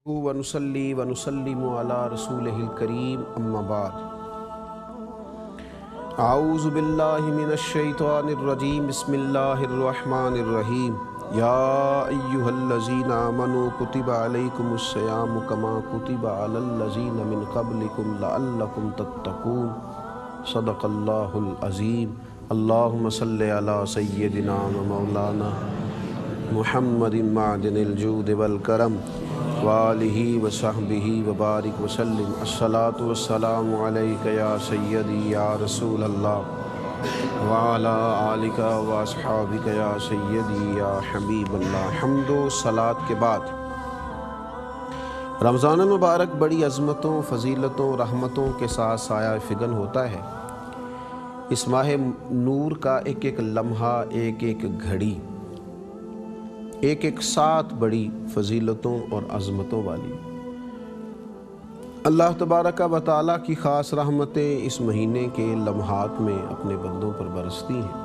वनुसल्ली वनुसल्लिमु अला रसूलिहिल करीम अम्मा बाद आऊज़ु बिल्लाहि मिनश शैतानिर रजीम बिस्मिल्लाहिर रहमानिर रहीम या अय्युहल्लज़ीना आमनू कुतिबा अलैकुमुस सियामु कमा कुतिबा अलल लज़ीना मिन क़ब्लिकुम लअल्लकुम तत्तक़ून सदक़ल्लाहुल अज़ीम। अल्लाहुम्मा सल्लि अला सय्यिदिना व मौलाना मुहम्मदिन मादिनिल जूदि वल करम वालिही व सहबिही व बारिक वसल्लिम। अस्सलातु वस्सलामु अलैका या सय्यदी या रसूल अल्लाह व अला आलिका व अस्हाबिका या सय्यदी या हबीब अल्लाह। हम्दो सलात के बाद रमज़ान मुबारक बड़ी अज़मतों, फ़जीलतों, रहमतों के साथ साया फ़िगन होता है। इस माह नूर का एक एक लम्हा, एक एक घड़ी, एक एक साथ बड़ी फ़जीलतों और अज़मतों वाली अल्लाह तबारक व तआला की ख़ास रहमतें इस महीने के लम्हात में अपने बंदों पर बरसती हैं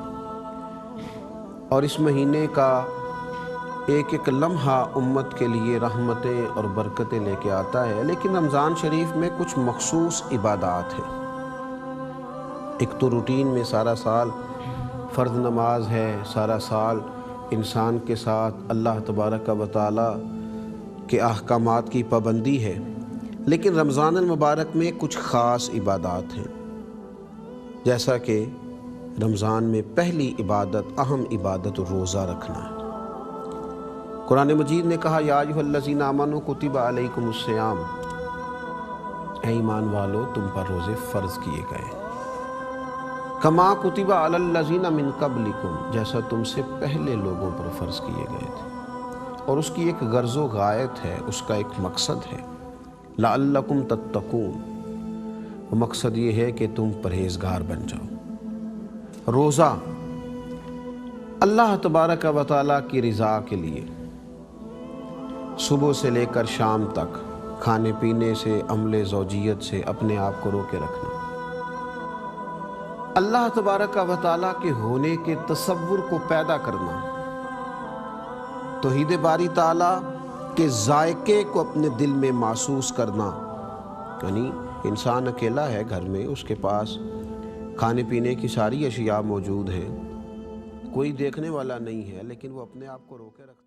और इस महीने का एक एक लम्हा उम्मत के लिए रहमतें और बरकतें लेके आता है। लेकिन रमज़ान शरीफ में कुछ मखसूस इबादात हैं। एक तो रूटीन में सारा साल फ़र्ज़ नमाज है, सारा साल इंसान के साथ अल्लाह तबारक व तआला के अहकामात की पाबंदी है। लेकिन रमज़ान मुबारक में कुछ ख़ास इबादात हैं, जैसा कि रमज़ान में पहली इबादत, अहम इबादत रोज़ा रखना है। कुरान मजीद ने कहा या अय्युहल्लज़ीना आमनू कुतिबा अलैकुमुस सियाम, ऐ ईमान वालो तुम पर रोज़े फ़र्ज़ किए गए, कमा कुतिबा अलल लज़ीना मिन क़ब्लिकुम, जैसा तुमसे पहले लोगों पर फ़र्ज़ किए गए थे। और उसकी एक गर्ज़ व गायत है, उसका एक मकसद है, लअल्लकुम तत्तक़ून। वो मकसद ये है कि तुम परहेज़गार बन जाओ। रोज़ा अल्लाह तबारक व तआला की रज़ा के लिए सुबह से लेकर शाम तक खाने पीने से, अमले ज़ौजियत से अपने आप को रोके रखना, अल्लाह तबारक व तआला के होने के तसव्वुर को पैदा करना, तौहीद बारी ताला के जायके को अपने दिल में महसूस करना। यानी इंसान अकेला है घर में, उसके पास खाने पीने की सारी अशिया मौजूद हैं, कोई देखने वाला नहीं है, लेकिन वो अपने आप को रोके रखता है।